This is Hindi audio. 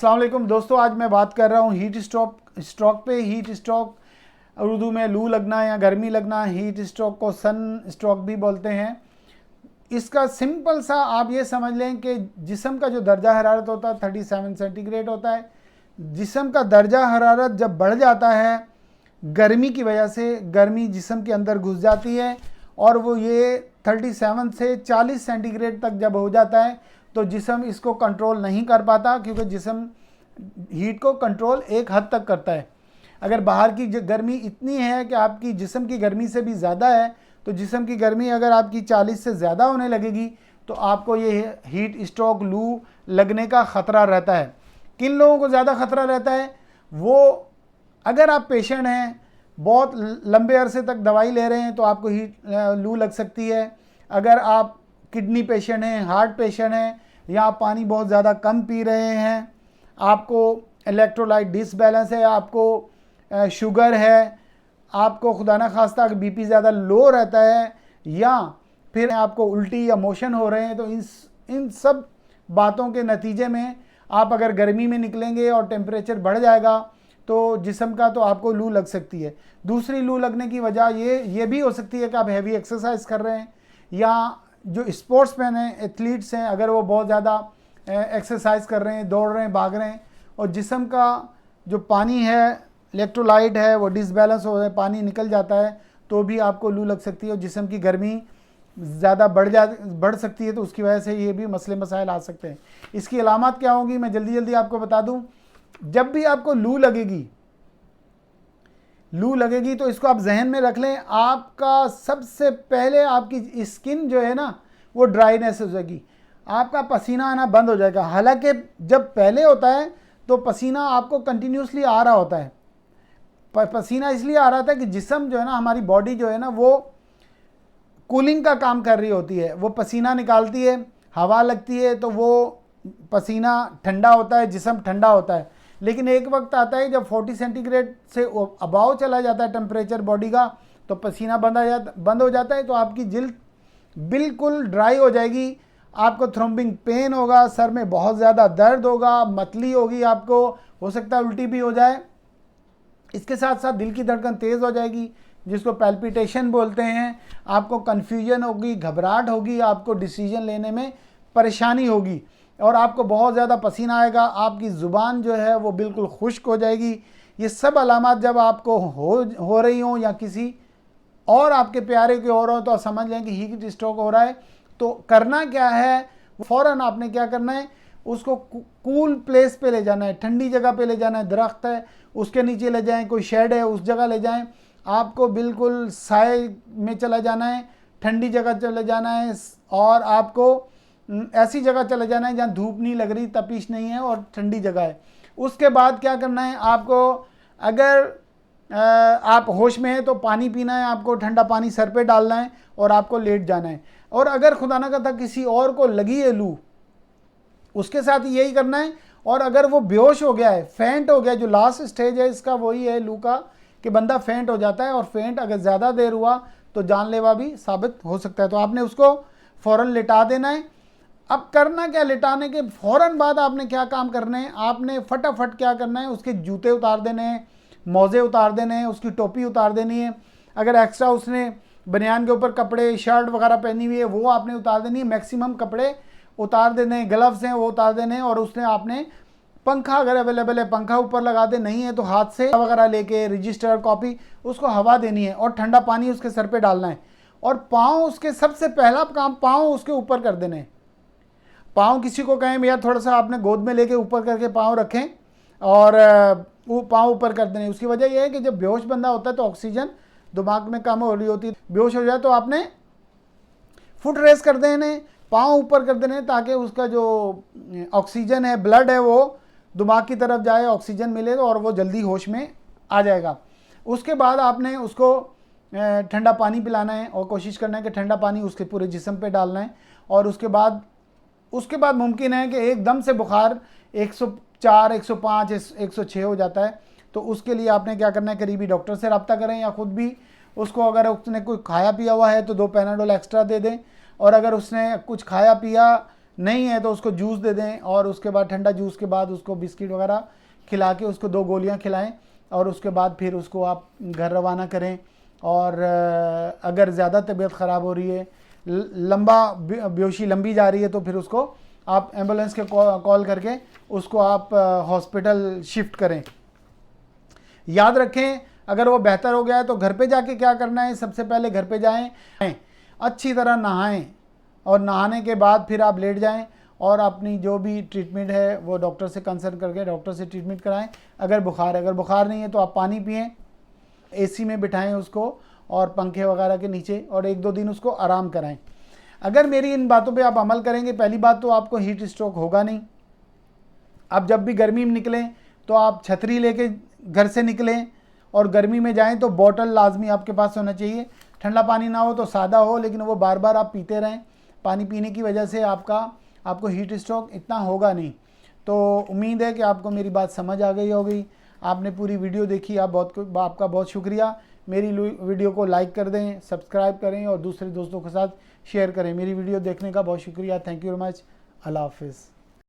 अस्सलाम वालेकुम दोस्तों, आज मैं बात कर रहा हूँ हीट स्ट्रोक पे। हीट स्ट्रोक उर्दू में लू लगना या गर्मी लगना, हीट स्ट्रोक को सन स्ट्रोक भी बोलते हैं। इसका सिंपल सा आप ये समझ लें कि जिस्म का जो दर्जा हरारत होता है 37 सेंटीग्रेड होता है। जिस्म का दर्जा हरारत जब बढ़ जाता है गर्मी की वजह से, गर्मी जिस्म के अंदर घुस जाती है और वो ये 37 से 40 सेंटीग्रेड तक जब हो जाता है तो जिस्म इसको कंट्रोल नहीं कर पाता, क्योंकि जिस्म हीट को कंट्रोल एक हद तक करता है। अगर बाहर की गर्मी इतनी है कि आपकी जिस्म की गर्मी से भी ज़्यादा है, तो जिस्म की गर्मी अगर आपकी 40 से ज़्यादा होने लगेगी तो आपको ये हीट स्ट्रोक लू लगने का ख़तरा रहता है। किन लोगों को ज़्यादा ख़तरा रहता है? वो अगर आप पेशेंट हैं, बहुत लंबे अरसे तक दवाई ले रहे हैं तो आपको लू लग सकती है। अगर आप किडनी पेशेंट हैं, हार्ट पेशेंट हैं, या आप पानी बहुत ज़्यादा कम पी रहे हैं, आपको इलेक्ट्रोलाइट डिसबैलेंस है, आपको शुगर है, आपको खुदा न खास्ता बीपी ज़्यादा लो रहता है, या फिर आपको उल्टी या मोशन हो रहे हैं, तो इन सब बातों के नतीजे में आप अगर गर्मी में निकलेंगे और टेम्परेचर बढ़ जाएगा तो जिस्म का, तो आपको लू लग सकती है। दूसरी लू लगने की वजह ये भी हो सकती है कि आप हैवी एक्सरसाइज कर रहे हैं, या जो स्पोर्ट्समैन हैं, एथलीट्स हैं, अगर वो बहुत ज़्यादा एक्सरसाइज कर रहे हैं, दौड़ रहे हैं, भाग रहे हैं, और जिस्म का जो पानी है, इलेक्ट्रोलाइट है, वो डिसबैलेंस हो जाए, पानी निकल जाता है, तो भी आपको लू लग सकती है और जिस्म की गर्मी ज़्यादा बढ़ सकती है। तो उसकी वजह से ये भी मसले मसाइल आ सकते हैं। इसकी अलामत क्या होंगी मैं जल्दी आपको बता दूं। जब भी आपको लू लगेगी तो इसको आप जहन में रख लें, आपका सबसे पहले आपकी स्किन जो है ना वो ड्राइनेस हो जाएगी, आपका पसीना आना बंद हो जाएगा। हालांकि जब पहले होता है तो पसीना आपको कंटिन्यूसली आ रहा होता है। पसीना इसलिए आ रहा था कि जिस्म जो है ना, हमारी बॉडी जो है ना, वो कूलिंग का काम कर रही होती है। वो पसीना निकालती है, हवा लगती है, तो वो पसीना ठंडा होता है, जिस्म ठंडा होता है। लेकिन एक वक्त आता है जब 40 सेंटीग्रेड से अबाव चला जाता है टेम्परेचर बॉडी का, तो पसीना बंद हो जाता है, तो आपकी जिल्द बिल्कुल ड्राई हो जाएगी। आपको थ्रोम्बिंग पेन होगा, सर में बहुत ज़्यादा दर्द होगा, मतली होगी, आपको हो सकता है उल्टी भी हो जाए। इसके साथ साथ दिल की धड़कन तेज़ हो जाएगी, जिसको पैल्पिटेशन बोलते हैं। आपको कन्फ्यूजन होगी, घबराहट होगी, आपको डिसीजन लेने में परेशानी होगी, और आपको बहुत ज़्यादा पसीना आएगा। आपकी ज़ुबान जो है वो बिल्कुल खुश्क हो जाएगी। ये सब अलामत जब आपको हो रही हों, या किसी और आपके प्यारे के और हो, तो समझ लें कि हीट स्ट्रोक हो रहा है। तो करना क्या है, फ़ौरन आपने क्या करना है, उसको कूल प्लेस पे ले जाना है, ठंडी जगह पे ले जाना है। दरख्त है उसके नीचे ले जाएं, कोई शेड है उस जगह ले जाएं। आपको बिल्कुल साए में चला जाना है, ठंडी जगह चले जाना है, और आपको ऐसी जगह चले जाना है जहाँ धूप नहीं लग रही, तपिश नहीं है और ठंडी जगह है। उसके बाद क्या करना है आपको, अगर आप होश में हैं तो पानी पीना है, आपको ठंडा पानी सर पे डालना है और आपको लेट जाना है। और अगर खुदा ना करता किसी और को लगी है लू, उसके साथ यही करना है। और अगर वो बेहोश हो गया है, फेंट हो गया, जो लास्ट स्टेज है इसका वही है लू का, कि बंदा फेंट हो जाता है, और फेंट अगर ज़्यादा देर हुआ तो जानलेवा भी साबित हो सकता है। तो आपने उसको फ़ौरन लिटा देना है। अब करना क्या, लिटाने के फ़ौरन बाद आपने क्या काम करने हैं, आपने फटाफट क्या करना है, उसके जूते उतार देने हैं, मोज़े उतार देने हैं, उसकी टोपी उतार देनी है। अगर एक्स्ट्रा उसने बनियान के ऊपर कपड़े, शर्ट वगैरह पहनी हुई है, वो आपने उतार देनी है। मैक्सिमम कपड़े उतार देने हैं, ग्लव्स हैं वो उतार देने हैं। और उसने आपने पंखा, अगर अवेलेबल है पंखा ऊपर लगा दे, नहीं है तो हाथ से वगैरह लेके रजिस्टर कॉपी उसको हवा देनी है, और ठंडा पानी उसके सर पे डालना है। और पाँव, उसके सबसे पहला काम पाँव उसके ऊपर कर देने हैं। पाँव किसी को कहें भैया थोड़ा सा आपने गोद में लेके ऊपर करके पाँव रखें, और वो पाँव ऊपर कर देने। उसकी वजह यह है कि जब बेहोश बंदा होता है तो ऑक्सीजन दिमाग में कम हो रही होती है, बेहोश हो जाए तो आपने फुट रेस कर देने, पाँव ऊपर कर देने, ताकि उसका जो ऑक्सीजन है, ब्लड है, वो दिमाग की तरफ जाए, ऑक्सीजन मिले और वो जल्दी होश में आ जाएगा। उसके बाद आपने उसको ठंडा पानी पिलाना है, और कोशिश करना है कि ठंडा पानी उसके पूरे जिस्म पे डालना है। और उसके बाद मुमकिन है कि एकदम से बुखार 104, 105, 106 हो जाता है। तो उसके लिए आपने क्या करना है, करीबी डॉक्टर से रब्ता करें, या ख़ुद भी उसको, अगर उसने कोई खाया पिया हुआ है तो 2 पैनाडोल एक्स्ट्रा दे दें, और अगर उसने कुछ खाया पिया नहीं है तो उसको जूस दे दें, और उसके बाद ठंडा जूस के बाद उसको बिस्किट वगैरह खिला के उसको 2 गोलियां खिलाएं, और उसके बाद फिर उसको आप घर रवाना करें। और अगर ज़्यादा तबीयत ख़राब हो रही है, लंबा बेहोशी लंबी जा रही है, तो फिर उसको आप एम्बुलेंस के कॉल करके उसको आप हॉस्पिटल शिफ्ट करें। याद रखें, अगर वो बेहतर हो गया है तो घर पे जाके क्या करना है, सबसे पहले घर पे जाएं, अच्छी तरह नहाएं, और नहाने के बाद फिर आप लेट जाएं और अपनी जो भी ट्रीटमेंट है वो डॉक्टर से कंसल्ट करके डॉक्टर से ट्रीटमेंट कराएं। अगर बुखार नहीं है तो आप पानी पिएं, एसी में बिठाएं उसको और पंखे वगैरह के नीचे, और 1-2 दिन उसको आराम कराएं। अगर मेरी इन बातों पे आप अमल करेंगे, पहली बात तो आपको हीट स्ट्रोक होगा नहीं। आप जब भी गर्मी में निकलें तो आप छतरी लेके घर से निकलें, और गर्मी में जाएं तो बॉटल लाजमी आपके पास होना चाहिए। ठंडा पानी ना हो तो सादा हो, लेकिन वो बार बार आप पीते रहें। पानी पीने की वजह से आपको हीट स्ट्रोक इतना होगा नहीं। तो उम्मीद है कि आपको मेरी बात समझ आ गई होगी। आपने पूरी वीडियो देखी, आपका बहुत शुक्रिया। मेरी वीडियो को लाइक कर दें, सब्सक्राइब करें और दूसरे दोस्तों के साथ शेयर करें। मेरी वीडियो देखने का बहुत शुक्रिया। Thank you very much. Allah हाफिज़।